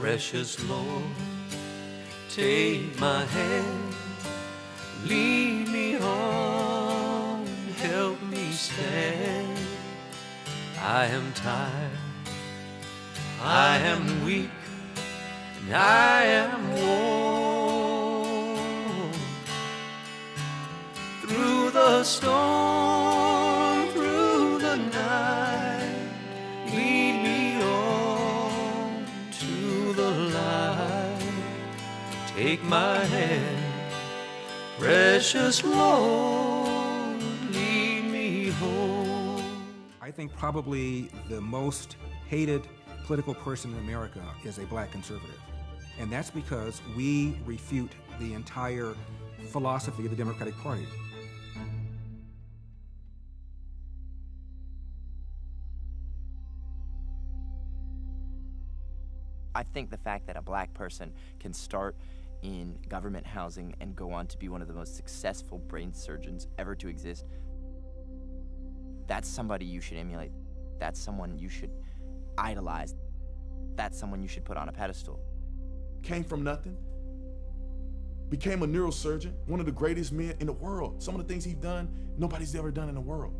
Precious Lord, take my hand, lead me on, help me stand. I am tired, I am weak, and I am worn. Through the storm, through the night, lead me on to the light. Take my hand, precious Lord, lead me home. I think probably the most hated political person in America is a black conservative. And that's because we refute the entire philosophy of the Democratic Party. I think the fact that a black person can start in government housing and go on to be one of the most successful brain surgeons ever to exist, that's somebody you should emulate. That's someone you should idolize. That's someone you should put on a pedestal. Came from nothing, became a neurosurgeon, one of the greatest men in the world. Some of the things he's done, nobody's ever done in the world.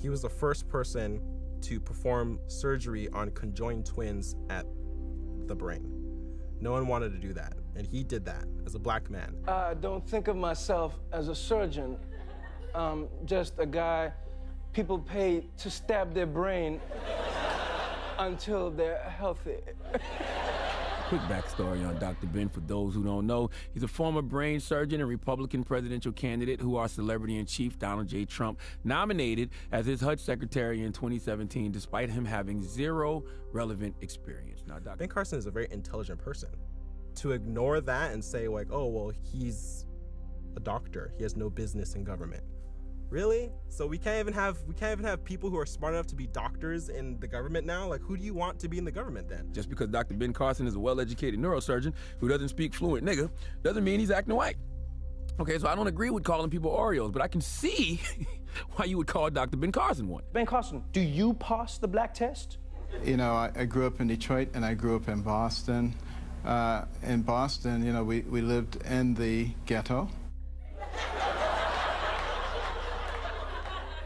He was the first person to perform surgery on conjoined twins at the brain. No one wanted to do that, and he did that as a black man. I don't think of myself as a surgeon. Just a guy people pay to stab their brain until they're healthy. Quick backstory on Dr. Ben for those who don't know. He's a former brain surgeon and Republican presidential candidate who our celebrity-in-chief, Donald J. Trump, nominated as his HUD secretary in 2017, despite him having zero relevant experience. Now, Ben Carson is a very intelligent person. To ignore that and say, like, oh, well, he's a doctor. He has no business in government. Really? So we can't even have people who are smart enough to be doctors in the government now? Like, who do you want to be in the government then? Just because Dr. Ben Carson is a well-educated neurosurgeon who doesn't speak fluent nigga doesn't mean he's acting white. Okay, so I don't agree with calling people Oreos, but I can see why you would call Dr. Ben Carson one. Ben Carson, do you pass the black test? You know, I grew up in Detroit and I grew up in Boston. In Boston, you know, we lived in the ghetto.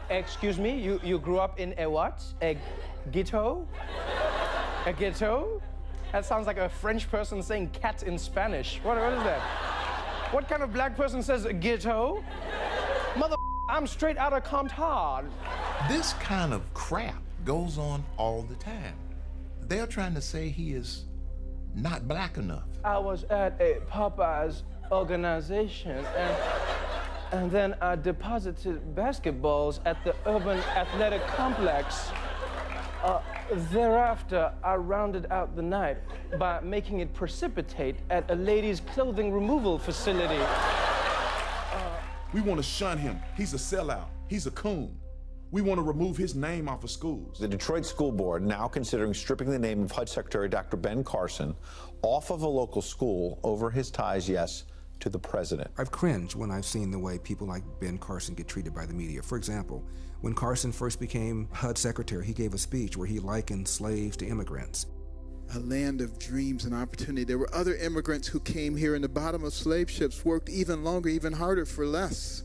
Excuse me, you grew up in a what? A ghetto? A ghetto? That sounds like a French person saying cat in Spanish. What is that? What kind of black person says ghetto? Mother, I'm straight out of Compton. This kind of crap goes on all the time. They're trying to say he is not black enough. I was at a Popeyes organization and then I deposited basketballs at the Urban Athletic Complex. Thereafter, I rounded out the night by making it precipitate at a ladies' clothing removal facility. We want to shun him. He's a sellout. He's a coon. We want to remove his name off of schools. The Detroit School Board now considering stripping the name of HUD Secretary Dr. Ben Carson off of a local school over his ties, yes, to the president. I've cringed when I've seen the way people like Ben Carson get treated by the media. For example, when Carson first became HUD secretary, he gave a speech where he likened slaves to immigrants. A land of dreams and opportunity. There were other immigrants who came here in the bottom of slave ships, worked even longer, even harder for less.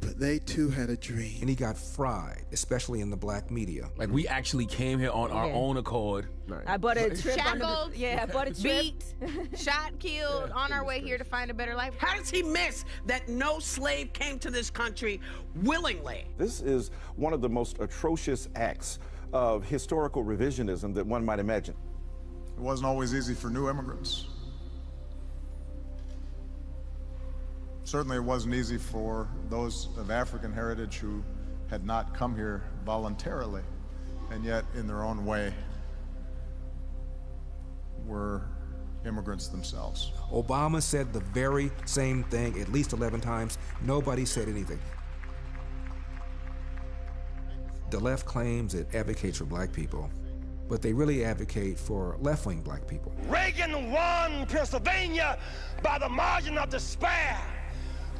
But they too had a dream. And he got fried, especially in the black media. Like, we actually came here on our own accord. Right. I bought a trip. Shackled, I bought a trip. Beat, shot, killed, on our way here to find a better life. How does he miss that no slave came to this country willingly? This is one of the most atrocious acts of historical revisionism that one might imagine. It wasn't always easy for new immigrants. Certainly it wasn't easy for those of African heritage who had not come here voluntarily, and yet in their own way were immigrants themselves. Obama said the very same thing at least 11 times. Nobody said anything. The left claims it advocates for black people, but they really advocate for left-wing black people. Reagan won Pennsylvania by the margin of despair,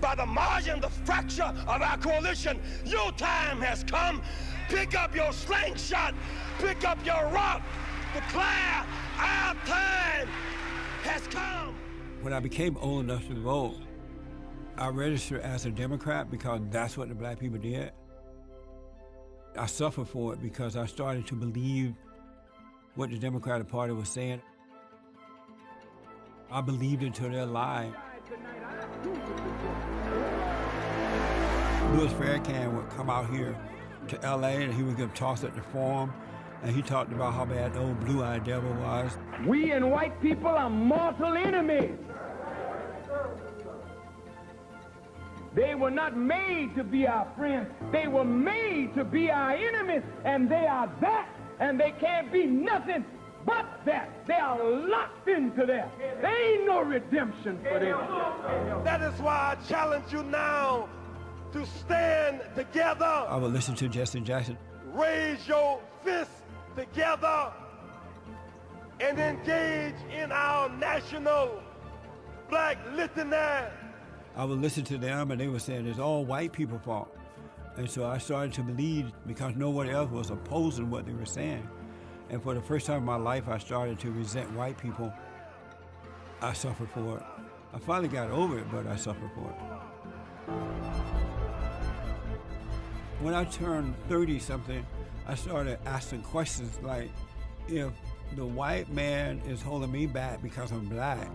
by the margin of the fracture of our coalition. Your time has come. Pick up your slingshot. Pick up your rock. Declare our time has come. When I became old enough to vote, I registered as a Democrat because that's what the black people did. I suffered for it because I started to believe what the Democratic Party was saying. I believed it to their lie. Louis Farrakhan would come out here to LA and he would give talks at the Forum, and he talked about how bad the old blue-eyed devil was. We and white people are mortal enemies. They were not made to be our friends. They were made to be our enemies, and they are that, and they can't be nothing but that. They are locked into that. There ain't no redemption for them. That is why I challenge you now to stand together. I would listen to Jesse Jackson. Raise your fists together and engage in our national black litany. I would listen to them, and they were saying it's all white people's fault. And so I started to believe because no one else was opposing what they were saying. And for the first time in my life, I started to resent white people. I suffered for it. I finally got over it, but I suffered for it. When I turned 30-something, I started asking questions like, if the white man is holding me back because I'm black,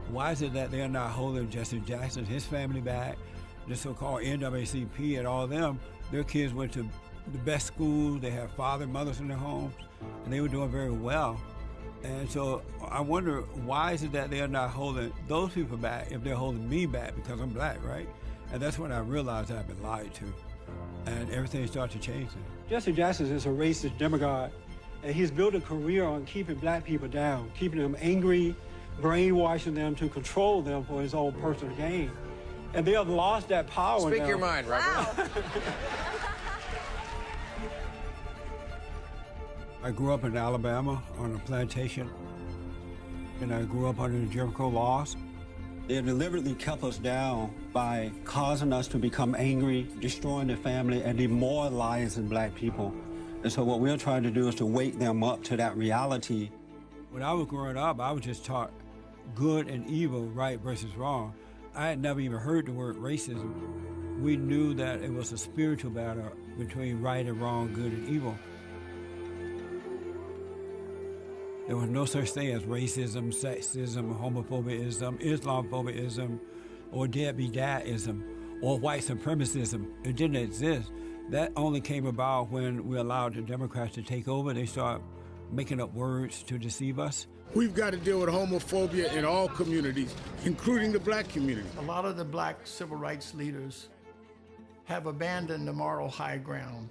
why is it that they're not holding Jesse Jackson, his family back, the so-called NAACP and all them? Their kids went to the best schools, they have father and mothers in their homes, and they were doing very well. And so I wonder, why is it that they're not holding those people back if they're holding me back because I'm black, right? And that's when I realized I've been lied to, and everything started to change then. Jesse Jackson is a racist demagogue, and he's built a career on keeping black people down, keeping them angry, brainwashing them to control them for his own personal gain. And they have lost that power now. Speak your mind, Reverend. I grew up in Alabama on a plantation, and I grew up under the Jim Crow laws. They deliberately kept us down by causing us to become angry, destroying the family, and demoralizing black people. And so what we're trying to do is to wake them up to that reality. When I was growing up, I was just taught good and evil, right versus wrong. I had never even heard the word racism. We knew that it was a spiritual battle between right and wrong, good and evil. There was no such thing as racism, sexism, homophobism, Islamophobism, or deadbeat-dadism, or white supremacism. It didn't exist. That only came about when we allowed the Democrats to take over. They started making up words to deceive us. We've got to deal with homophobia in all communities, including the black community. A lot of the black civil rights leaders have abandoned the moral high ground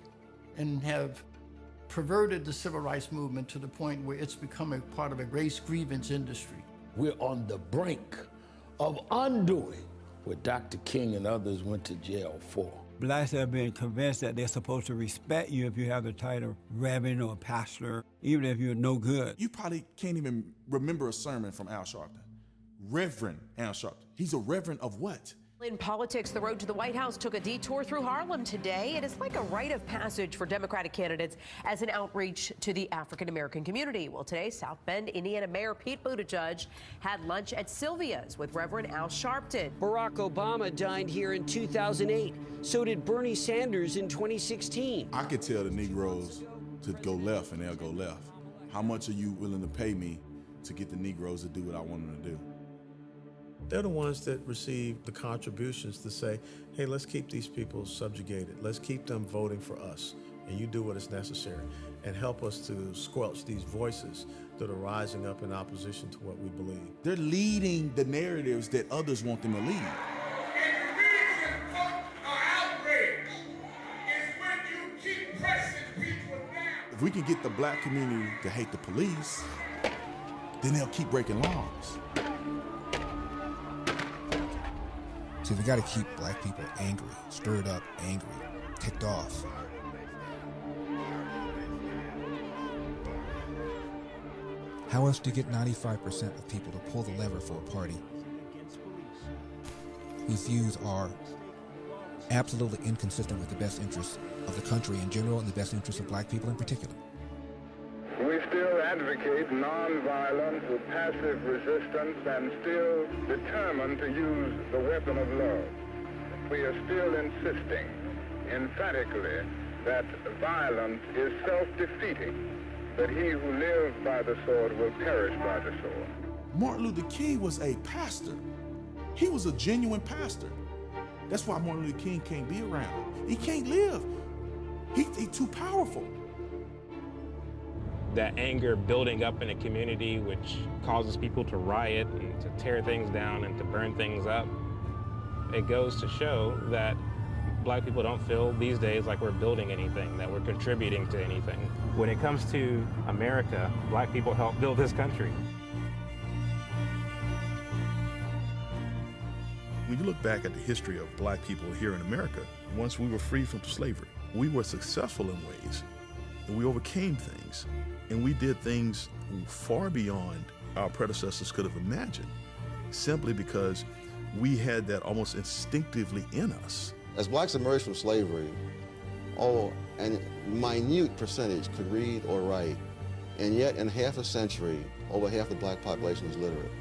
and have perverted the civil rights movement to the point where it's become a part of a race grievance industry. We're on the brink of undoing what Dr. King and others went to jail for. Blacks have been convinced that they're supposed to respect you if you have the title Reverend or Pastor, even if you're no good. You probably can't even remember a sermon from Al Sharpton. Reverend Al Sharpton. He's a reverend of what? In politics, the road to the White House took a detour through Harlem today. It is like a rite of passage for Democratic candidates as an outreach to the African-American community. Well, today, South Bend, Indiana Mayor Pete Buttigieg had lunch at Sylvia's with Reverend Al Sharpton. Barack Obama dined here in 2008. So did Bernie Sanders in 2016. I could tell the Negroes to go left, and they'll go left. How much are you willing to pay me to get the Negroes to do what I want them to do? They're the ones that receive the contributions to say, hey, let's keep these people subjugated. Let's keep them voting for us. And you do what is necessary. And help us to squelch these voices that are rising up in opposition to what we believe. They're leading the narratives that others want them to lead. If we can get the black community to hate the police, then they'll keep breaking laws. So we got to keep black people angry, stirred up, angry, ticked off. How else do you get 95% of people to pull the lever for a party whose views are absolutely inconsistent with the best interests of the country in general and the best interests of black people in particular. We still advocate nonviolence with passive resistance and still determined to use the weapon of love. We are still insisting emphatically that violence is self-defeating, that he who lives by the sword will perish by the sword. Martin Luther King was a pastor. He was a genuine pastor. That's why Martin Luther King can't be around. He can't live. He's too powerful. That anger building up in a community which causes people to riot and to tear things down and to burn things up, it goes to show that black people don't feel these days like we're building anything, that we're contributing to anything. When it comes to America, black people help build this country. When you look back at the history of black people here in America, once we were free from slavery, we were successful in ways, and we overcame things, and we did things far beyond our predecessors could have imagined, simply because we had that almost instinctively in us. As blacks emerged from slavery, a minute percentage could read or write, and yet in half a century, over half the black population was literate.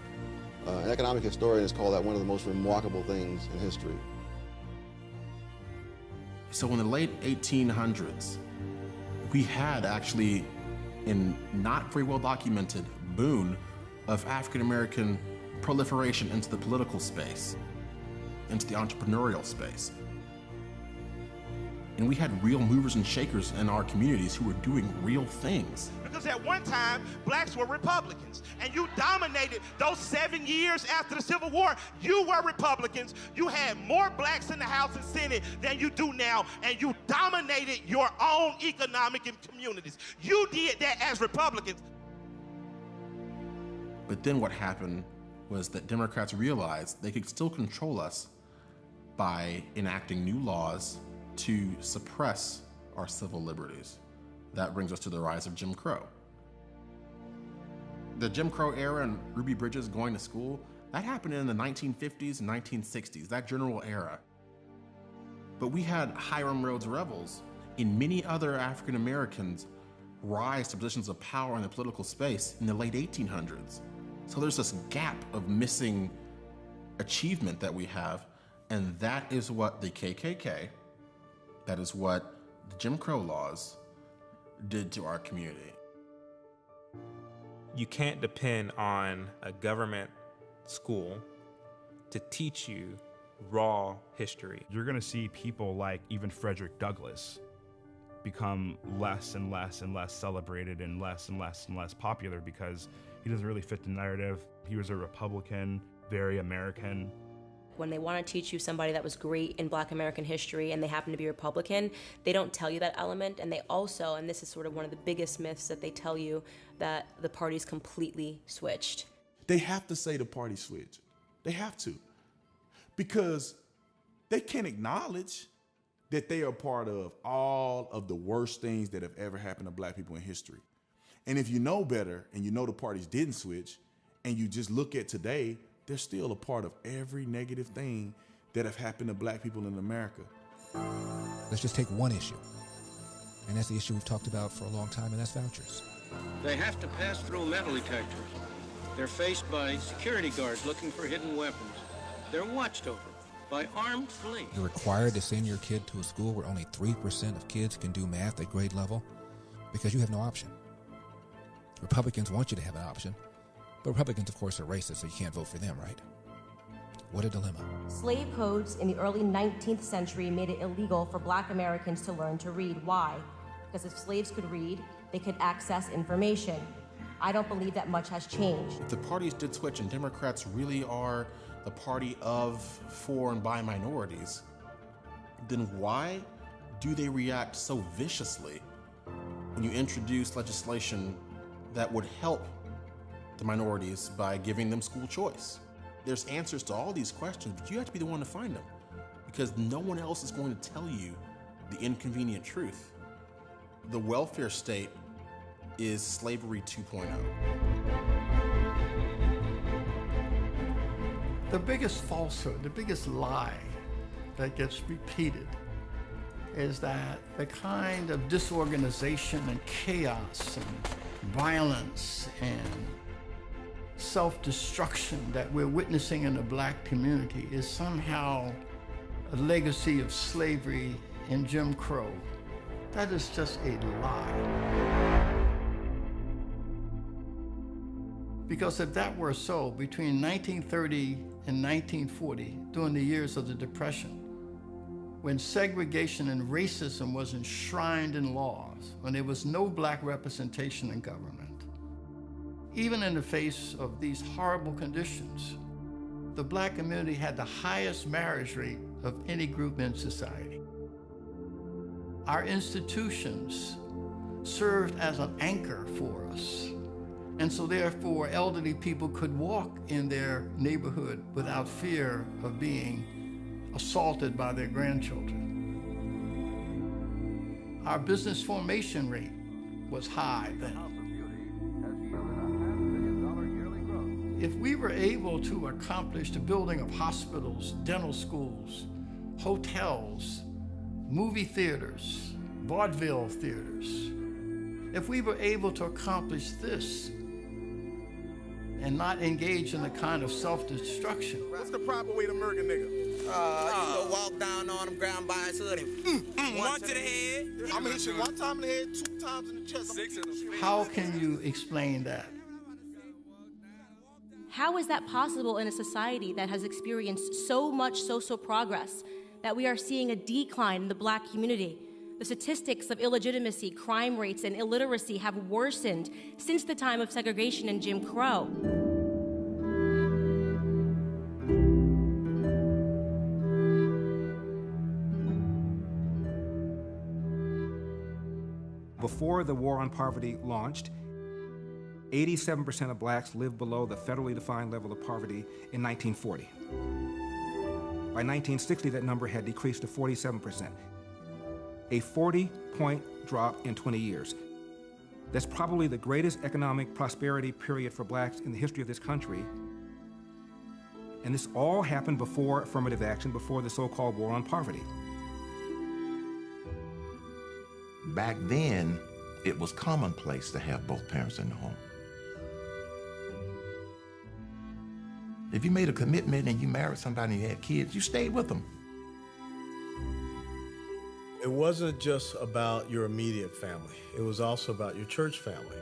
An economic historian has called that one of the most remarkable things in history. So in the late 1800s, we had actually a not very well documented boon of African-American proliferation into the political space, into the entrepreneurial space. And we had real movers and shakers in our communities who were doing real things. Because at one time, blacks were Republicans, and you dominated those 7 years after the Civil War. You were Republicans. You had more blacks in the House and Senate than you do now, and you dominated your own economic and communities. You did that as Republicans. But then what happened was that Democrats realized they could still control us by enacting new laws to suppress our civil liberties. That brings us to the rise of Jim Crow. The Jim Crow era and Ruby Bridges going to school, that happened in the 1950s and 1960s, that general era. But we had Hiram Rhodes rebels and many other African Americans rise to positions of power in the political space in the late 1800s. So there's this gap of missing achievement that we have, and that is what the KKK, that is what the Jim Crow laws did to our community. You can't depend on a government school to teach you raw history. You're going to see people like even Frederick Douglass become less and less and less celebrated and less popular because he doesn't really fit the narrative. He was a Republican, very American. When they want to teach you somebody that was great in Black American history and they happen to be Republican, they don't tell you that element. And they also, and this is sort of one of the biggest myths that they tell you, that the party's completely switched. They have to say the party switched. They have to. Because they can't acknowledge that they are part of all of the worst things that have ever happened to black people in history. And if you know better and you know the parties didn't switch and you just look at today, they're still a part of every negative thing that have happened to black people in America. Let's just take one issue, and that's the issue we've talked about for a long time, and that's vouchers. They have to pass through metal detectors. They're faced by security guards looking for hidden weapons. They're watched over by armed police. You're required to send your kid to a school where only 3% of kids can do math at grade level because you have no option. Republicans want you to have an option. But Republicans, of course, are racist, so you can't vote for them, right? What a dilemma. Slave codes in the early 19th century made it illegal for Black Americans to learn to read. Why? Because if slaves could read, they could access information. I don't believe that much has changed. If the parties did switch and Democrats really are the party of, for, and by minorities, then why do they react so viciously when you introduce legislation that would help the minorities by giving them school choice? There's answers to all these questions, but you have to be the one to find them because no one else is going to tell you the inconvenient truth. The welfare state is slavery 2.0. The biggest falsehood, the biggest lie that gets repeated is that the kind of disorganization and chaos and violence and self-destruction that we're witnessing in the black community is somehow a legacy of slavery and Jim Crow. That is just a lie. Because if that were so, between 1930 and 1940, during the years of the Depression, when segregation and racism was enshrined in laws, when there was no black representation in government, even in the face of these horrible conditions, the black community had the highest marriage rate of any group in society. Our institutions served as an anchor for us. And so therefore, elderly people could walk in their neighborhood without fear of being assaulted by their grandchildren. Our business formation rate was high then. If we were able to accomplish the building of hospitals, dental schools, hotels, movie theaters, vaudeville theaters, if we were able to accomplish this and not engage in the kind of self-destruction. What's the proper way to murder nigga? You go walk down on him, grab him by his hood, and one to the head. I'm gonna hit you one time in the head, 2 times in the chest. 6 in the face. How can you explain that? How is that possible in a society that has experienced so much social progress that we are seeing a decline in the black community? The statistics of illegitimacy, crime rates, and illiteracy have worsened since the time of segregation and Jim Crow. Before the War on Poverty launched, 87% of blacks lived below the federally defined level of poverty in 1940. By 1960, that number had decreased to 47%. A 40-point drop in 20 years. That's probably the greatest economic prosperity period for blacks in the history of this country. And this all happened before affirmative action, before the so-called War on Poverty. Back then, it was commonplace to have both parents in the home. If you made a commitment and you married somebody and you had kids, you stayed with them. It wasn't just about your immediate family. It was also about your church family.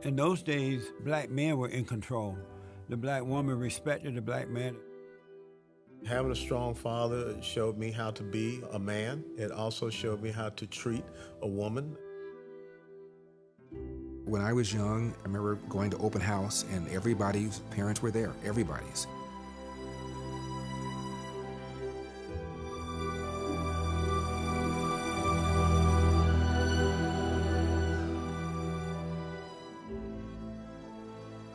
In those days, black men were in control. The black woman respected the black man. Having a strong father showed me how to be a man. It also showed me how to treat a woman. When I was young, I remember going to open house and everybody's parents were there, everybody's.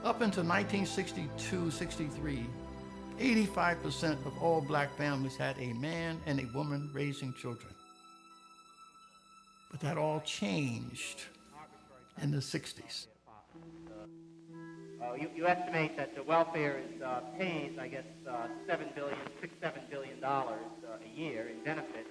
Up until 1962-63, 85% of all black families had a man and a woman raising children. But that all changed in the 60s. You estimate that the welfare pays, I guess, $6-7 billion a year in benefits.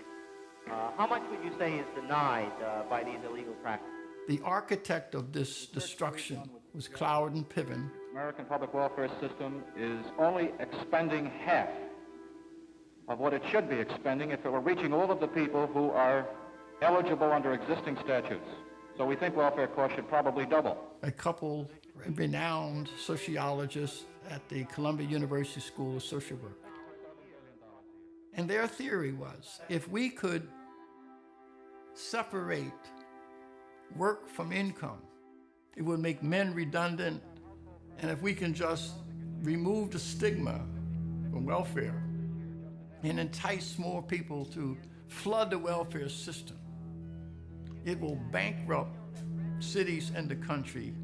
How much would you say is denied by these illegal practices? The architect of this destruction was Cloward and Pivons. American public welfare system is only expending half of what it should be expending if it were reaching all of the people who are eligible under existing statutes. So we think welfare costs should probably double. A couple renowned sociologists at the Columbia University School of Social Work. And their theory was, if we could separate work from income, it would make men redundant. And if we can just remove the stigma from welfare and entice more people to flood the welfare system, it will bankrupt cities and the country.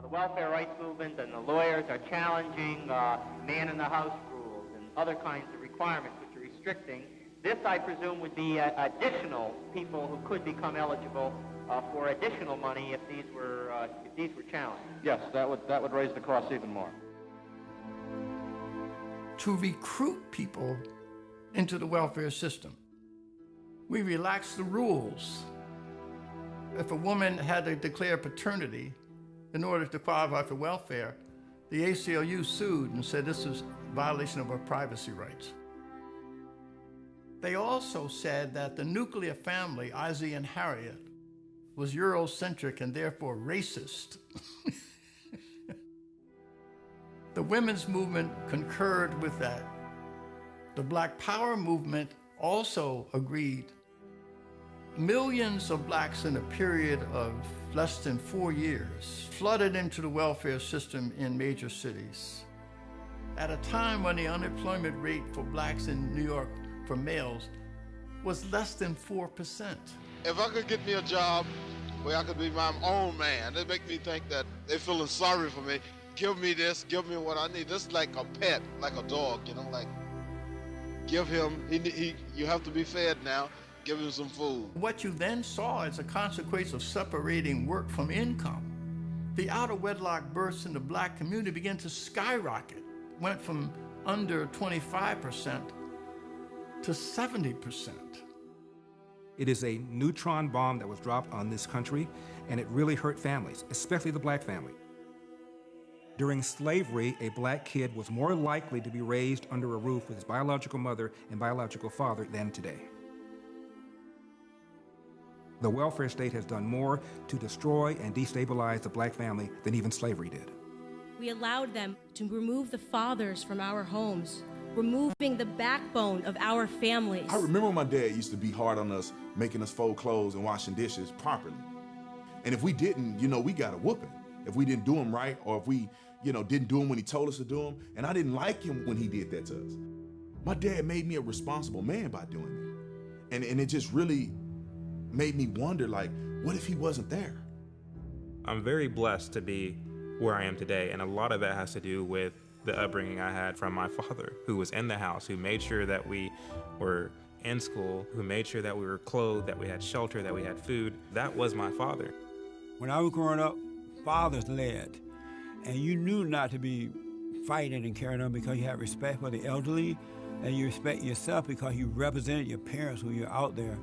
The welfare rights movement and the lawyers are challenging man-in-the-house rules and other kinds of requirements which are restricting. This, I presume, would be additional people who could become eligible for additional money if these were challenged. Yes, that would raise the costs even more. to recruit people into the welfare system. We relaxed the rules. If a woman had to declare paternity in order to qualify for welfare, the ACLU sued and said this is a violation of our privacy rights. They also said that the nuclear family, Ozzie and Harriet, was Eurocentric and therefore racist. The women's movement concurred with that. The Black Power movement also agreed. Millions of blacks in a period of less than 4 years flooded into the welfare system in major cities. At a time when the unemployment rate for blacks in New York for males was less than 4%. If I could get me a job where I could be my own man, it make me think that they're feeling sorry for me. Give me this, give me what I need. This is like a pet, like a dog, you know, like give him, you have to be fed now. Give him some food. What you then saw as a consequence of separating work from income, the out-of-wedlock births in the black community began to skyrocket. Went from under 25% to 70%. It is a neutron bomb that was dropped on this country, and it really hurt families, especially the black family. During slavery, a black kid was more likely to be raised under a roof with his biological mother and biological father than today. The welfare state has done more to destroy and destabilize the black family than even slavery did. We allowed them to remove the fathers from our homes, removing the backbone of our families. I remember my dad used to be hard on us, making us fold clothes and washing dishes properly. And if we didn't, you know, we got a whooping. If we didn't do them right, or if we, you know, didn't do them when he told us to do them. And I didn't like him when he did that to us. My dad made me a responsible man by doing that. And it just really made me wonder, like, what if he wasn't there? I'm very blessed to be where I am today, and a lot of that has to do with the upbringing I had from my father, who was in the house, who made sure that we were in school, who made sure that we were clothed, that we had shelter, that we had food. That was my father. When I was growing up, fathers led, and you knew not to be fighting and carrying on because you had respect for the elderly, and you respect yourself because you represented your parents when you're out there.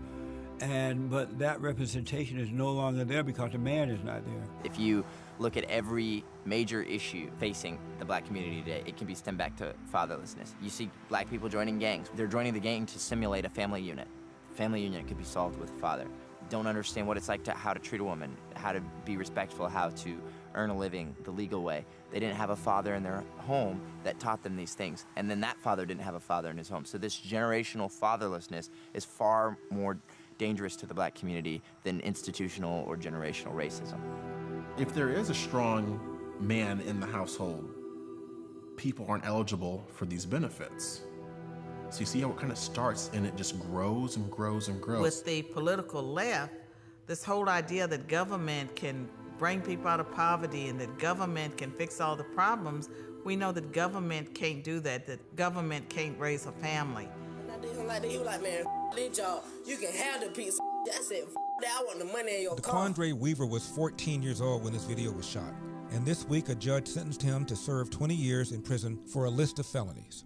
But that representation is no longer there because the man is not there. If you look at every major issue facing the black community today, it can be stemmed back to fatherlessness. You see black people joining gangs. They're joining the gang to simulate a family unit. Family unit could be solved with a father. Don't understand what it's like how to treat a woman, how to be respectful, how to earn a living the legal way. They didn't have a father in their home that taught them these things. And then that father didn't have a father in his home. So this generational fatherlessness is far more dangerous to the black community than institutional or generational racism. If there is a strong man in the household, people aren't eligible for these benefits. So you see how it kind of starts and it just grows and grows and grows. With the political left, this whole idea that government can bring people out of poverty and that government can fix all the problems, we know that government can't do that government can't raise a family. He was like, man, this y'all, you can have the piece. I said, that, I want the money in your car. DeQuandre Weaver was 14 years old when this video was shot. And this week, a judge sentenced him to serve 20 years in prison for a list of felonies.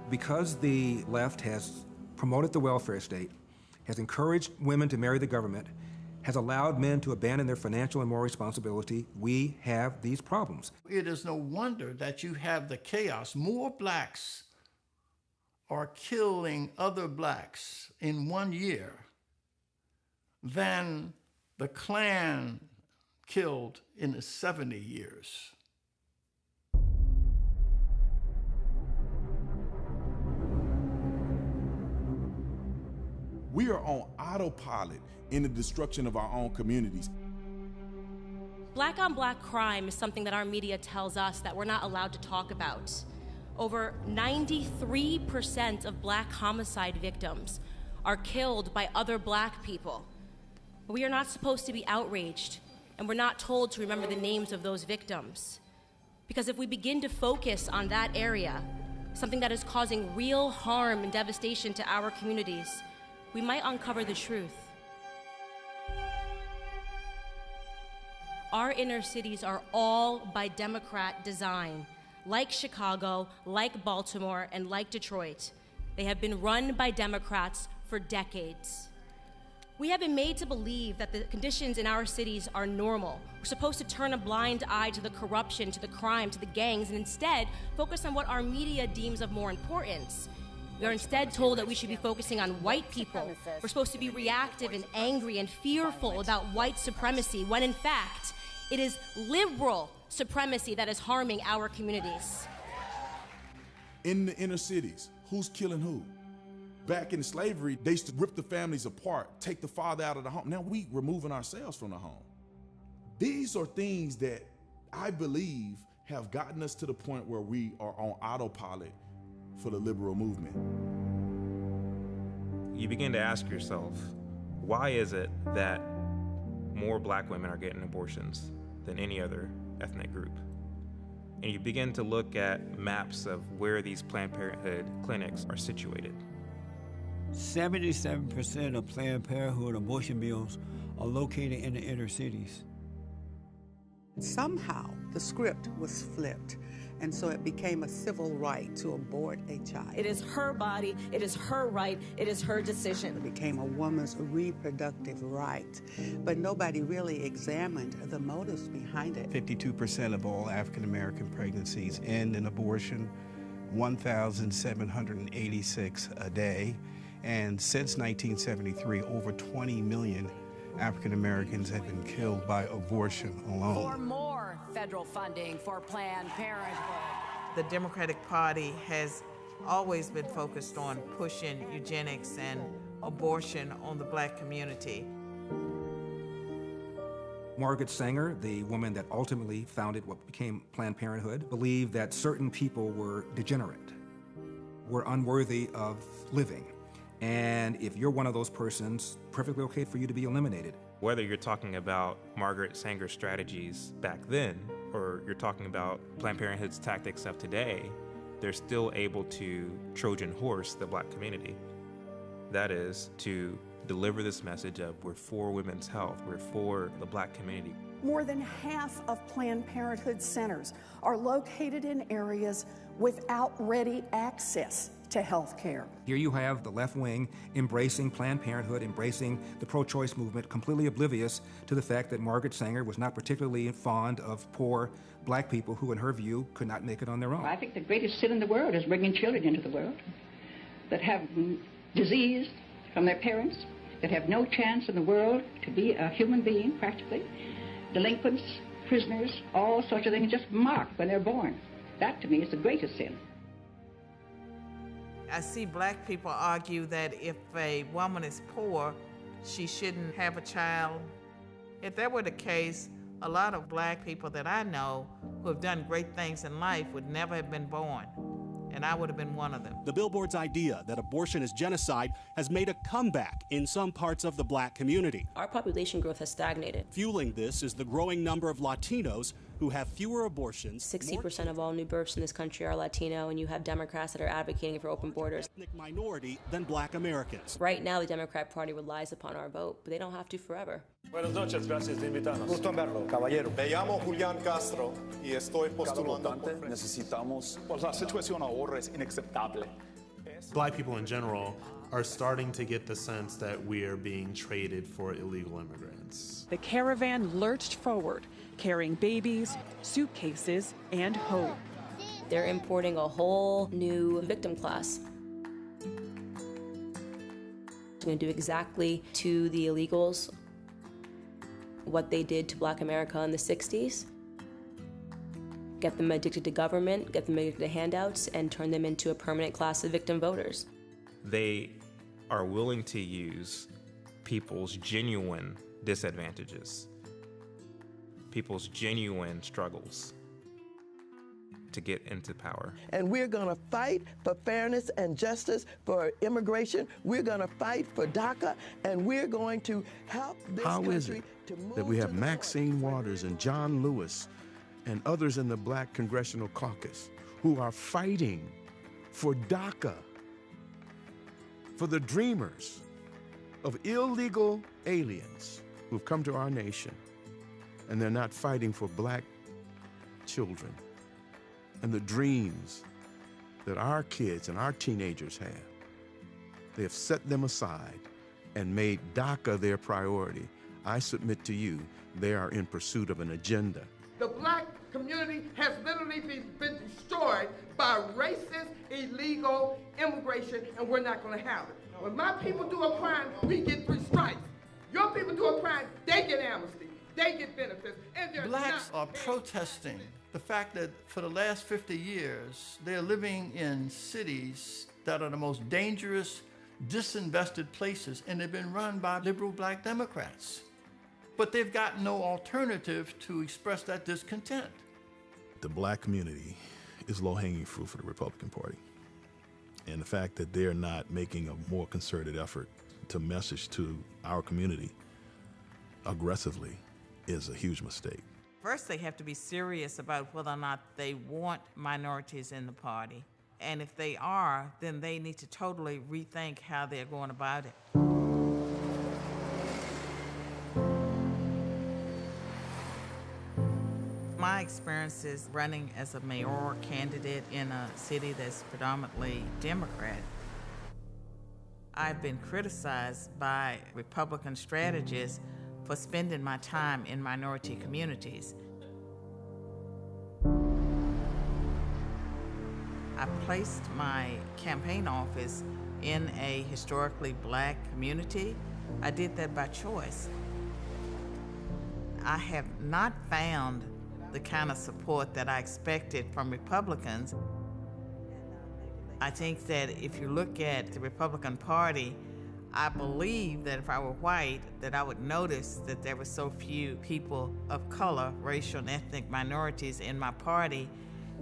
Because the left has promoted the welfare state, has encouraged women to marry the government, has allowed men to abandon their financial and moral responsibility, we have these problems. It is no wonder that you have the chaos. More blacks are killing other blacks in 1 year than the Klan killed in the 70 years. We are on autopilot in the destruction of our own communities. Black on black crime is something that our media tells us that we're not allowed to talk about. Over 93% of black homicide victims are killed by other black people. We are not supposed to be outraged, and we're not told to remember the names of those victims. Because if we begin to focus on that area, something that is causing real harm and devastation to our communities, we might uncover the truth. Our inner cities are all by Democrat design. like Chicago, like Baltimore, and like Detroit, they have been run by Democrats for decades. We have been made to believe that the conditions in our cities are normal. We're supposed to turn a blind eye to the corruption, to the crime, to the gangs, and instead focus on what our media deems of more importance. We are instead told that we should be focusing on white people. We're supposed to be reactive and angry and fearful about white supremacy, when in fact, it is liberal supremacy that is harming our communities. In the inner cities, who's killing who? Back in slavery, they used to rip the families apart, take the father out of the home. Now we removing ourselves from the home. These are things that I believe have gotten us to the point where we are on autopilot for the liberal movement. You begin to ask yourself, why is it that more black women are getting abortions than any other ethnic group? And you begin to look at maps of where these Planned Parenthood clinics are situated. 77% of Planned Parenthood abortion mills are located in the inner cities. Somehow, the script was flipped, and so it became a civil right to abort a child. It is her body, it is her right, it is her decision. It became a woman's reproductive right, but nobody really examined the motives behind it. 52% of all African-American pregnancies end in abortion, 1,786 a day. And since 1973, over 20 million African Americans have been killed by abortion alone. For more federal funding for Planned Parenthood. The Democratic Party has always been focused on pushing eugenics and abortion on the black community. Margaret Sanger, the woman that ultimately founded what became Planned Parenthood, believed that certain people were degenerate, were unworthy of living. And if you're one of those persons, perfectly okay for you to be eliminated. Whether you're talking about Margaret Sanger's strategies back then, or you're talking about Planned Parenthood's tactics of today, they're still able to Trojan horse the black community. That is, to deliver this message of we're for women's health, we're for the black community. More than half of Planned Parenthood centers are located in areas without ready access to health care. Here you have the left wing embracing Planned Parenthood, embracing the pro-choice movement, completely oblivious to the fact that Margaret Sanger was not particularly fond of poor black people who, in her view, could not make it on their own. I think the greatest sin in the world is bringing children into the world that have disease from their parents, that have no chance in the world to be a human being, practically. Delinquents, prisoners, all sorts of things just marked when they're born. That, to me, is the greatest sin. I see black people argue that if a woman is poor, she shouldn't have a child. If that were the case, a lot of black people that I know who have done great things in life would never have been born, and I would have been one of them. The billboard's idea that abortion is genocide has made a comeback in some parts of the black community. Our population growth has stagnated. Fueling this is the growing number of Latinos who have fewer abortions. 60% of all new births in this country are Latino, and you have Democrats that are advocating for open borders. Ethnic minority than black Americans. Right now, the Democrat Party relies upon our vote, but they don't have to forever. Buenas noches, gracias de invitarnos. Gusto en verlo, caballero. Me llamo Julián Castro y estoy postulando. Necesitamos. La situación ahora es inaceptable. Black people in general are starting to get the sense that we are being traded for illegal immigrants. The caravan lurched forward, carrying babies, suitcases, and hope. They're importing a whole new victim class. They're going to do exactly to the illegals what they did to black America in the 60s. Get them addicted to government, get them addicted to handouts, and turn them into a permanent class of victim voters. They are willing to use people's genuine disadvantages, people's genuine struggles to get into power. And we're going to fight for fairness and justice for immigration. We're going to fight for DACA, and we're going to help this country to move that we have Maxine Waters and John Lewis and others in the Black Congressional Caucus who are fighting for DACA, for the dreamers of illegal aliens who've come to our nation, and they're not fighting for black children and the dreams that our kids and our teenagers have. They have set them aside and made DACA their priority. I submit to you, they are in pursuit of an agenda. The black community has literally been destroyed by racist, illegal immigration, and we're not going to have it. When my people do a crime, we get 3 strikes. Your people do a crime, they get amnesty, they get benefits, and they're Blacks are protesting the fact that for the last 50 years, they're living in cities that are the most dangerous, disinvested places, and they've been run by liberal black Democrats. But they've got no alternative to express that discontent. The black community is low-hanging fruit for the Republican Party. And the fact that they're not making a more concerted effort to message to our community aggressively is a huge mistake. First, they have to be serious about whether or not they want minorities in the party. And if they are, then they need to totally rethink how they're going about it. My experiences running as a mayoral candidate in a city that's predominantly Democrat, I've been criticized by Republican strategists for spending my time in minority communities. I placed my campaign office in a historically black community. I did that by choice. I have not found the kind of support that I expected from Republicans. I think that if you look at the Republican Party, I believe that if I were white, that I would notice that there were so few people of color, racial and ethnic minorities in my party,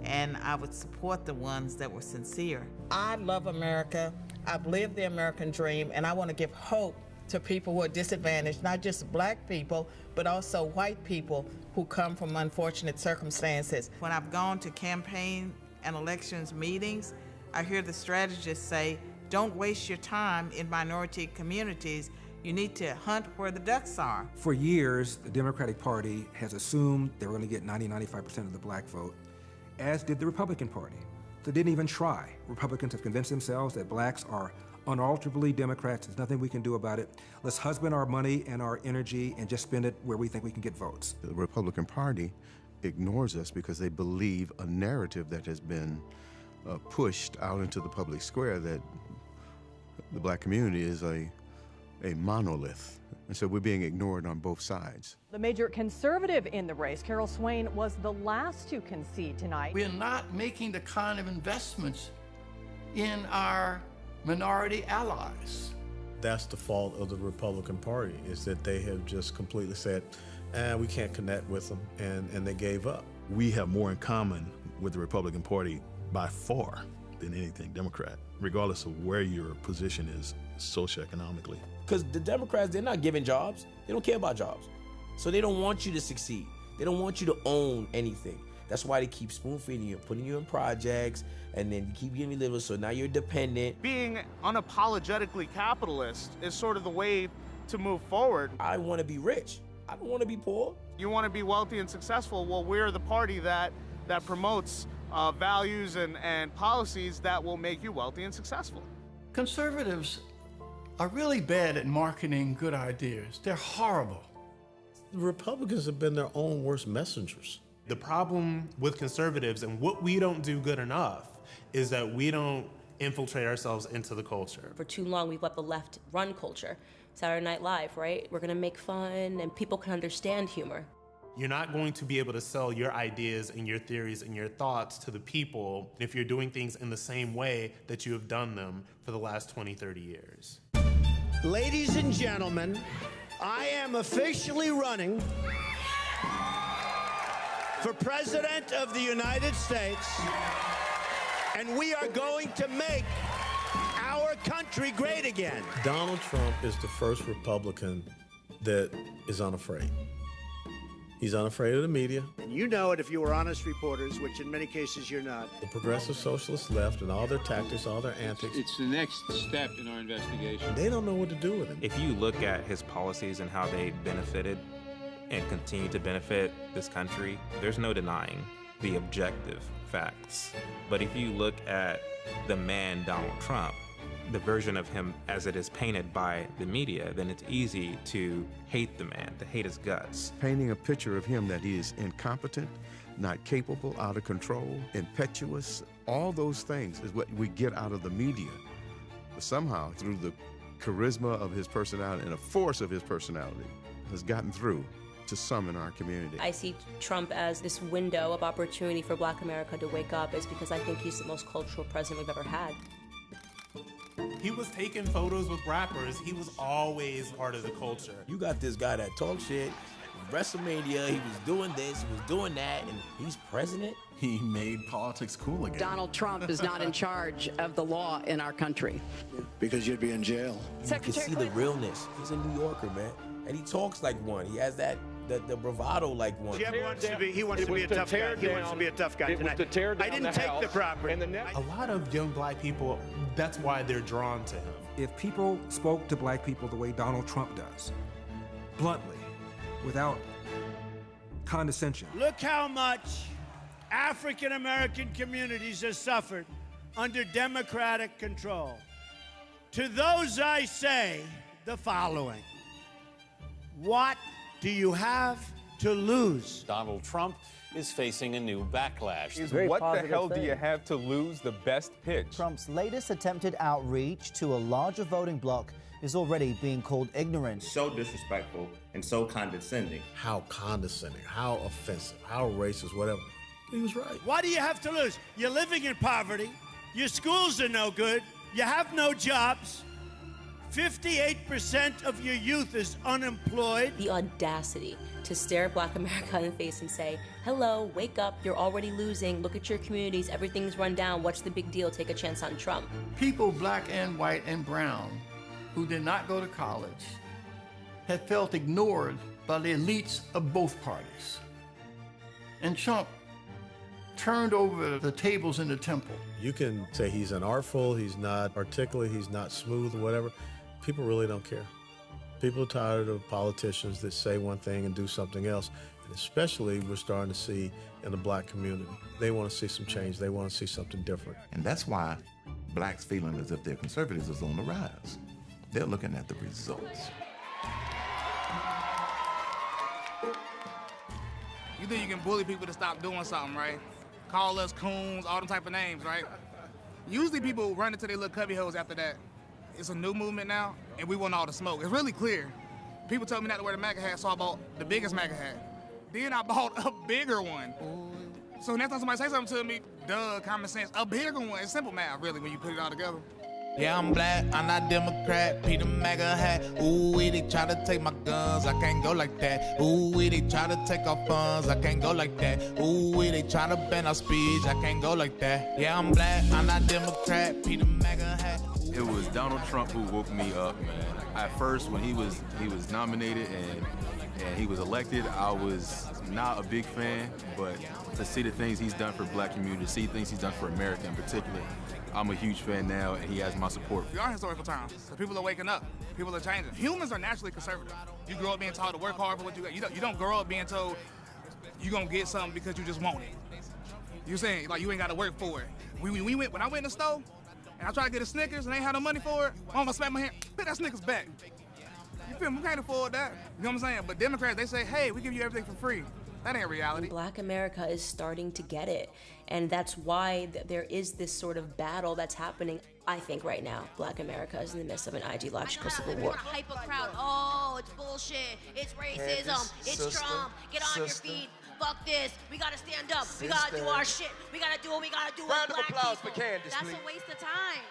and I would support the ones that were sincere. I love America. I've lived the American dream, and I want to give hope to people who are disadvantaged, not just black people, but also white people who come from unfortunate circumstances. When I've gone to campaign and elections meetings, I hear the strategists say, don't waste your time in minority communities. You need to hunt where the ducks are. For years, the Democratic Party has assumed they were going to get 90-95% of the black vote, as did the Republican Party. They didn't even try. Republicans have convinced themselves that blacks are unalterably Democrats. There's nothing we can do about it. Let's husband our money and our energy and just spend it where we think we can get votes. The Republican Party ignores us because they believe a narrative that has been pushed out into the public square that the black community is a monolith. And so we're being ignored on both sides. The major conservative in the race, Carol Swain, was the last to concede tonight. We're not making the kind of investments in our minority allies. That's the fault of the Republican Party, is that they have just completely said, we can't connect with them, and they gave up. We have more in common with the Republican Party by far than anything Democrat, regardless of where your position is socioeconomically. Because the Democrats, they're not giving jobs. They don't care about jobs. So they don't want you to succeed. They don't want you to own anything. That's why they keep spoon-feeding you, putting you in projects, and then you keep giving you little, so now you're dependent. Being unapologetically capitalist is sort of the way to move forward. I want to be rich. I don't want to be poor. You want to be wealthy and successful. Well, we're the party that promotes values and policies that will make you wealthy and successful. Conservatives are really bad at marketing good ideas. They're horrible. The Republicans have been their own worst messengers. The problem with conservatives and what we don't do good enough is that we don't infiltrate ourselves into the culture. For too long, we've let the left run culture. Saturday Night Live, right? We're gonna make fun and people can understand humor. You're not going to be able to sell your ideas and your theories and your thoughts to the people if you're doing things in the same way that you have done them for the last 20, 30 years. Ladies and gentlemen, I am officially running for President of the United States, and we are going to make our country great again. Donald Trump is the first Republican that is unafraid. He's unafraid of the media. And you know it if you were honest reporters, which in many cases you're not. The progressive socialist left and all their tactics, all their antics. It's the next step in our investigation. They don't know what to do with him. If you look at his policies and how they benefited and continue to benefit this country, there's no denying the objective facts. But if you look at the man Donald Trump, the version of him as it is painted by the media, then it's easy to hate the man, to hate his guts. Painting a picture of him that he is incompetent, not capable, out of control, impetuous, all those things is what we get out of the media. But somehow, through the charisma of his personality and the force of his personality, has gotten through to some in our community. I see Trump as this window of opportunity for Black America to wake up, is because I think he's the most cultural president we've ever had. He was taking photos with rappers. He was always part of the culture. You got this guy that talks shit, WrestleMania, he was doing this, he was doing that, and he's president? He made politics cool again. Donald Trump is not in charge of the law in our country. Because you'd be in jail. You can see the realness. He's a New Yorker, man. And he talks like one. He has that the bravado like one. Jeb wants to be, he wants to be a tough guy. He wants to be a tough guy tonight. I didn't take the property. A lot of young Black people, that's why they're drawn to him. If people spoke to Black people the way Donald Trump does, bluntly, without condescension. Look how much African American communities have suffered under Democratic control. To those I say the following: what do you have to lose? Donald Trump is facing a new backlash. What the hell do you have to lose? The best pitch. Trump's latest attempted outreach to a larger voting bloc is already being called ignorant. So disrespectful and so condescending. How condescending, how offensive, how racist, whatever. He was right. What do you have to lose? You're living in poverty. Your schools are no good. You have no jobs. 58% of your youth is unemployed. The audacity to stare Black America in the face and say, hello, wake up, you're already losing, look at your communities, everything's run down, what's the big deal, take a chance on Trump. People, Black and white and brown, who did not go to college, had felt ignored by the elites of both parties. And Trump turned over the tables in the temple. You can say he's unartful, he's not articulate, he's not smooth, or whatever. People really don't care. People are tired of politicians that say one thing and do something else. And especially we're starting to see in the Black community. They want to see some change. They want to see something different. And that's why Blacks feeling as if their conservatives is on the rise. They're looking at the results. You think you can bully people to stop doing something, right? Call us coons, all them type of names, right? Usually people run into their little cubby holes after that. It's a new movement now, and we want all the smoke. It's really clear. People told me not to wear the MAGA hat, so I bought the biggest MAGA hat. Then I bought a bigger one. So next time somebody say something to me, duh, common sense, a bigger one. It's simple math, really, when you put it all together. Yeah, I'm Black, I'm not Democrat, Peter MAGA hat. Ooh, they try to take my guns, I can't go like that. Ooh, they try to take our funds, I can't go like that. Ooh, they try to ban our speech, I can't go like that. Yeah, I'm Black, I'm not Democrat, Peter MAGA hat. It was Donald Trump who woke me up, man. At first, when he was nominated and he was elected, I was not a big fan, but to see the things he's done for Black community, to see things he's done for America in particular, I'm a huge fan now, and he has my support. We are in historical times, because people are waking up. People are changing. Humans are naturally conservative. You grow up being told to work hard for what you got. You don't grow up being told you're going to get something because you just want it. You're saying, like, you ain't got to work for it. When I went in the store, and I tried to get a Snickers, and they ain't had no money for it, I'm going to smack my hand, put that Snickers back. You feel me? We can't afford that. You know what I'm saying? But Democrats, they say, hey, we give you everything for free. That ain't reality. Black America is starting to get it. And that's why there is this sort of battle that's happening. I think right now, Black America is in the midst of an ideological civil war. Hype a crowd. Oh, it's bullshit. It's racism. It's Trump. Get on your feet. Fuck this. We gotta stand up. We gotta do our shit. We gotta do what we gotta do. Round of applause for Candace, That's please. a waste of time.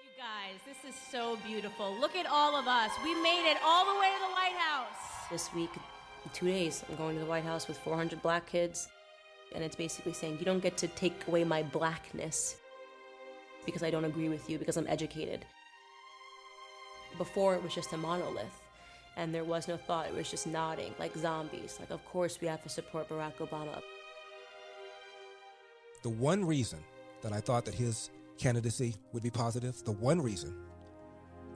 You guys, this is so beautiful. Look at all of us. We made it all the way to the White House. This week, in 2 days, I'm going to the White House with 400 Black kids. And it's basically saying, you don't get to take away my Blackness because I don't agree with you, because I'm educated. Before, it was just a monolith. And there was no thought, it was just nodding, like zombies. Like, of course we have to support Barack Obama. The one reason that I thought that his candidacy would be positive, the one reason,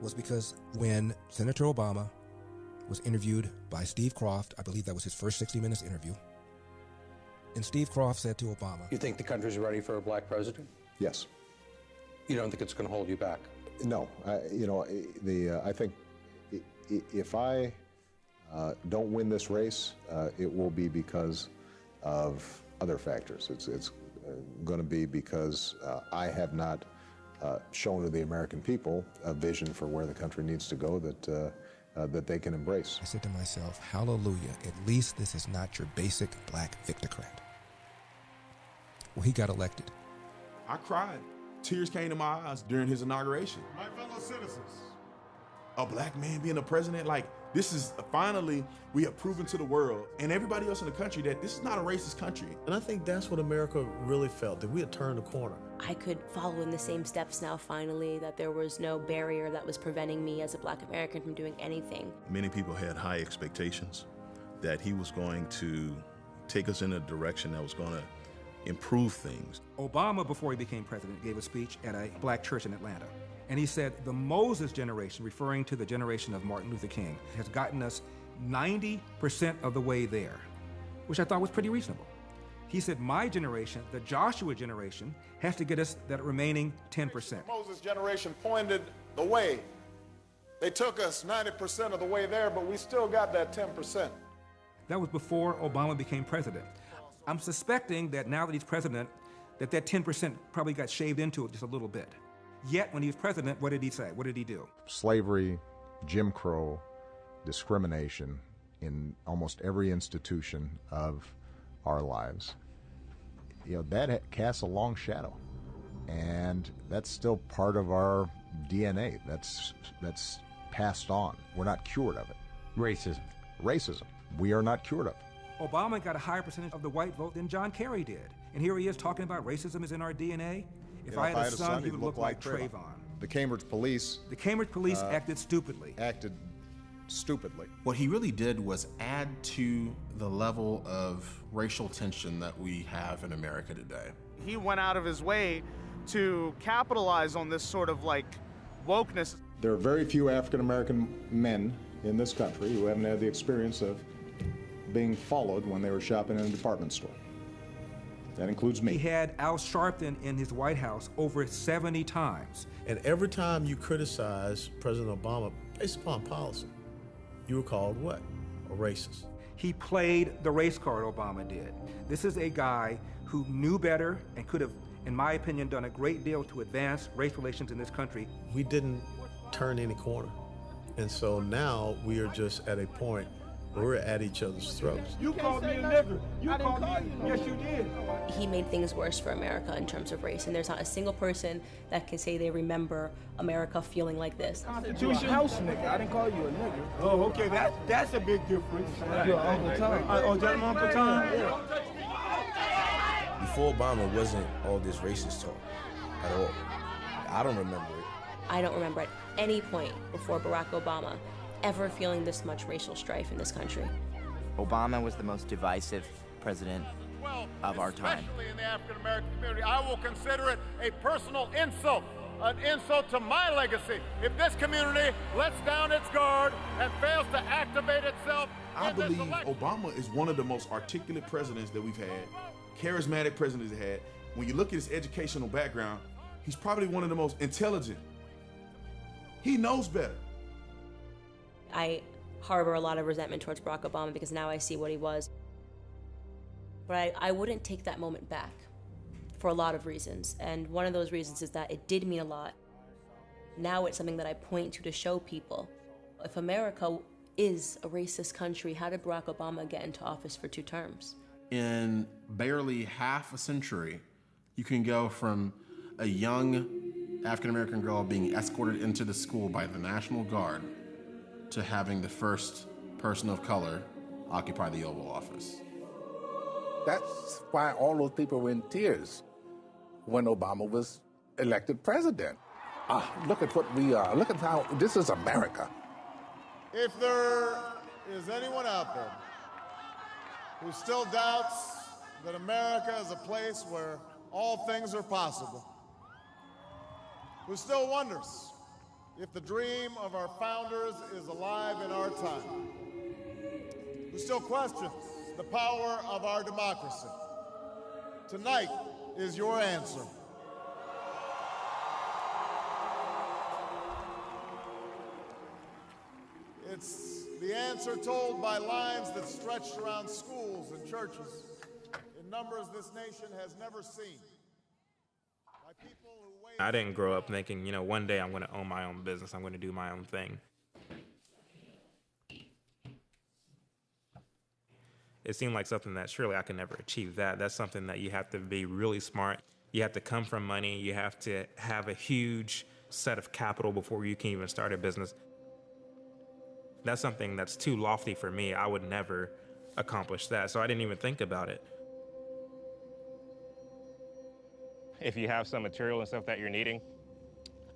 was because when Senator Obama was interviewed by Steve Croft, I believe that was his first 60 Minutes interview, And Steve Croft said to Obama, You think the country's ready for a black president? Yes. You don't think it's going to hold you back? No. I think if I don't win this race, it will be because of other factors. It's going to be because I have not shown to the American people a vision for where the country needs to go that they can embrace. I said to myself, hallelujah, at least this is not your basic black victocrat. Well, he got elected. I cried. Tears came to my eyes during his inauguration. My fellow citizens, A black man being a president, like, this is finally, we have proven to the world and everybody else in the country that this is not a racist country. And I think that's what America really felt, that we had turned the corner. I could follow in the same steps now, finally, that there was no barrier that was preventing me as a black American from doing anything. Many people had high expectations that he was going to take us in a direction that was going to improve things. Obama, before he became president, gave a speech at a black church in Atlanta. And he said, the Moses generation, referring to the generation of Martin Luther King, has gotten us 90% of the way there, which I thought was pretty reasonable. He said, my generation, the Joshua generation, has to get us that remaining 10%. the Moses generation pointed the way. They took us 90% of the way there, but we still got that 10%. That was before Obama became president. I'm suspecting that now that he's president, that 10% probably got shaved into it just a little bit. Yet, when he was president, what did he say? What did he do? Slavery, Jim Crow, discrimination in almost every institution of our lives, that casts a long shadow. And that's still part of our DNA. That's passed on. We're not cured of it. Racism. We are not cured of it. Obama got a higher percentage of the white vote than John Kerry did. And here he is talking about racism is in our DNA. If I had a son, he would look like Trayvon. The Cambridge police acted stupidly. What he really did was add to the level of racial tension that we have in America today. He went out of his way to capitalize on this sort of like wokeness. There are very few African American men in this country who haven't had the experience of being followed when they were shopping in a department store. That includes me. He had Al Sharpton in his White House over 70 times. And every time you criticize President Obama based upon policy, you were called what? A racist. He played the race card, Obama did. This is a guy who knew better and could have, in my opinion, done a great deal to advance race relations in this country. We didn't turn any corner. And so now we are just at a point where we're at each other's throats. You called me a nigger. You called me. Yes, you did. He made things worse for America in terms of race, and there's not a single person that can say they remember America feeling like this. Constitution house nigga. I didn't call you a nigger. Oh, okay. That's a big difference. You're Uncle Tom. Oh, that's my Uncle Tom. Yeah. Before Obama, wasn't all this racist talk at all. I don't remember it. I don't remember at any point before Barack Obama ever feeling this much racial strife in this country. Obama was the most divisive president of our time. Especially in the African American community, I will consider it a personal insult, an insult to my legacy, if this community lets down its guard and fails to activate itself. I believe Obama is one of the most articulate presidents that we've had, charismatic presidents we've had. When you look at his educational background, he's probably one of the most intelligent. He knows better. I harbor a lot of resentment towards Barack Obama because now I see what he was. But I wouldn't take that moment back for a lot of reasons. And one of those reasons is that it did mean a lot. Now it's something that I point to show people. If America is a racist country, how did Barack Obama get into office for 2 terms? In barely half a century, you can go from a young African-American girl being escorted into the school by the National Guard to having the first person of color occupy the Oval Office. That's why all those people were in tears when Obama was elected president. Look at what we are. Look at how this is America. If there is anyone out there who still doubts that America is a place where all things are possible, who still wonders if the dream of our founders is alive in our time, who still questions the power of our democracy, Tonight is your answer. It's the answer told by lines that stretched around schools and churches in numbers this nation has never seen. By people who wait. I didn't grow up thinking, one day I'm going to own my own business. I'm going to do my own thing. It seemed like something that surely I could never achieve that. That's something that you have to be really smart. You have to come from money. You have to have a huge set of capital before you can even start a business. That's something that's too lofty for me. I would never accomplish that, so I didn't even think about it. If you have some material and stuff that you're needing,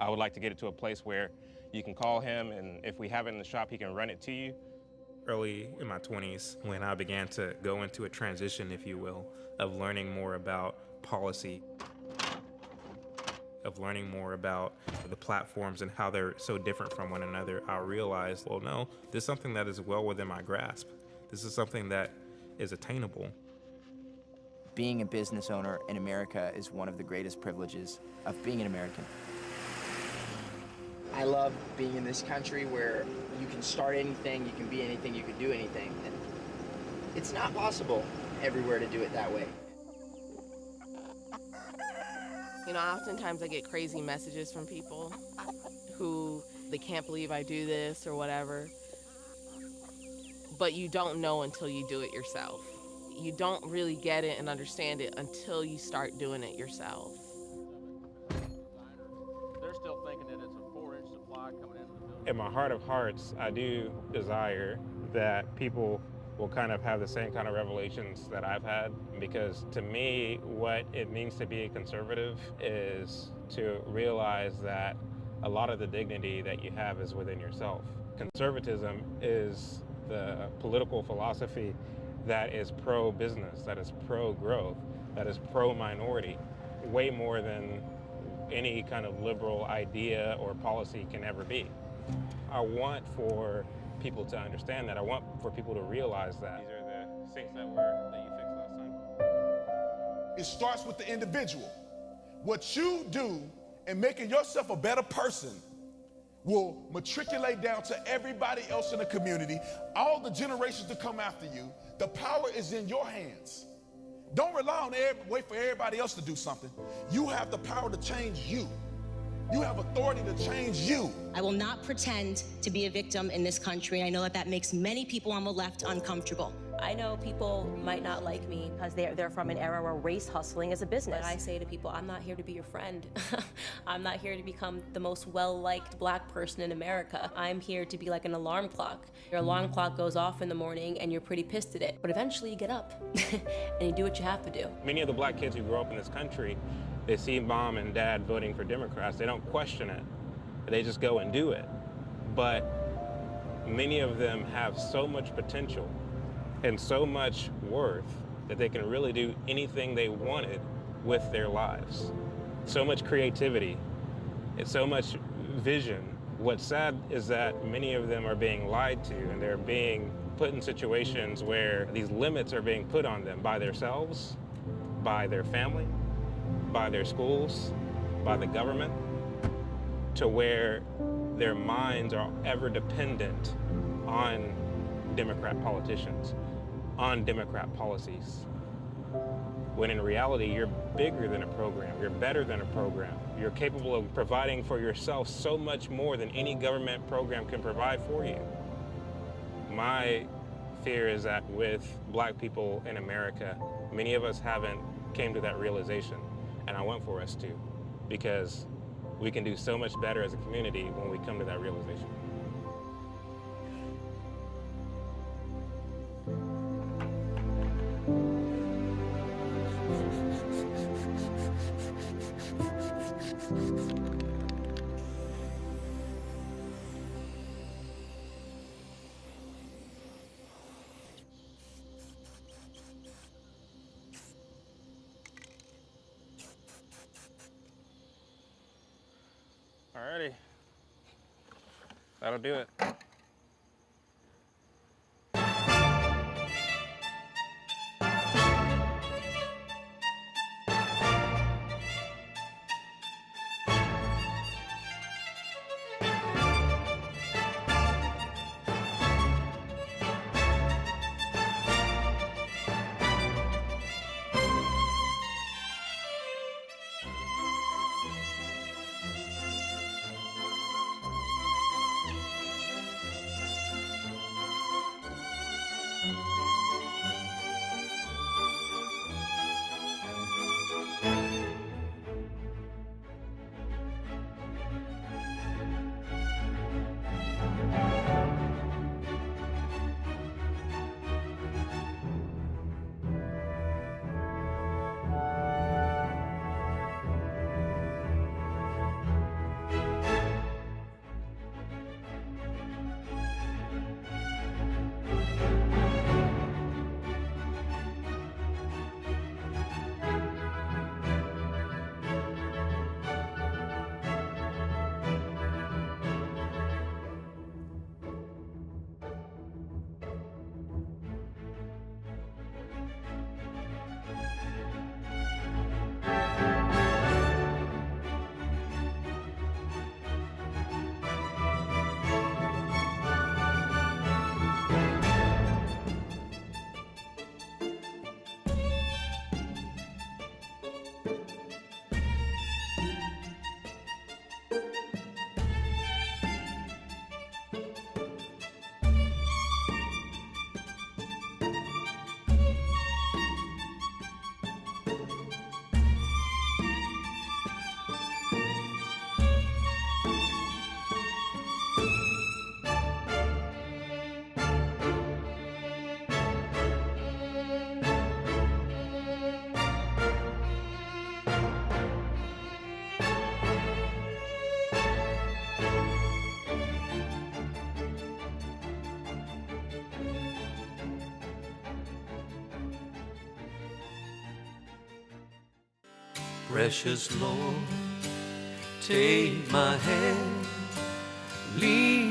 I would like to get it to a place where you can call him, and if we have it in the shop, he can run it to you. Early in my 20s, when I began to go into a transition, if you will, of learning more about policy, of learning more about the platforms and how they're so different from one another, I realized, well, no, this is something that is well within my grasp. This is something that is attainable. Being a business owner in America is one of the greatest privileges of being an American. I love being in this country where you can start anything, you can be anything, you can do anything. And it's not possible everywhere to do it that way. Oftentimes I get crazy messages from people who they can't believe I do this or whatever. But you don't know until you do it yourself. You don't really get it and understand it until you start doing it yourself. They're still thinking that it's a 4-inch supply coming into the building. In my heart of hearts, I do desire that people will kind of have the same kind of revelations that I've had, because to me, what it means to be a conservative is to realize that a lot of the dignity that you have is within yourself. Conservatism is the political philosophy that is pro-business, that is pro-growth, that is pro-minority, way more than any kind of liberal idea or policy can ever be. I want for people to understand that. I want for people to realize that. These are the sinks that you fixed last time. It starts with the individual. What you do in making yourself a better person will matriculate down to everybody else in the community, all the generations to come after you. The power is in your hands. Don't rely on wait for everybody else to do something. You have the power to change you. You have authority to change you. I will not pretend to be a victim in this country. I know that that makes many people on the left uncomfortable. I know people might not like me because they're from an era where race hustling is a business. But I say to people, I'm not here to be your friend. I'm not here to become the most well-liked black person in America. I'm here to be like an alarm clock. Your alarm clock goes off in the morning and you're pretty pissed at it. But eventually you get up and you do what you have to do. Many of the black kids who grow up in this country, they see mom and dad voting for Democrats. They don't question it. They just go and do it. But many of them have so much potential and so much worth that they can really do anything they wanted with their lives. So much creativity, it's so much vision. What's sad is that many of them are being lied to, and they're being put in situations where these limits are being put on them by themselves, by their family, by their schools, by the government, to where their minds are ever dependent on Democrat politicians, on Democrat policies. When in reality, you're bigger than a program, you're better than a program. You're capable of providing for yourself so much more than any government program can provide for you. My fear is that with black people in America, many of us haven't came to that realization, and I want for us to, because we can do so much better as a community when we come to that realization. Alrighty, that'll do it. Precious Lord, take my hand, lead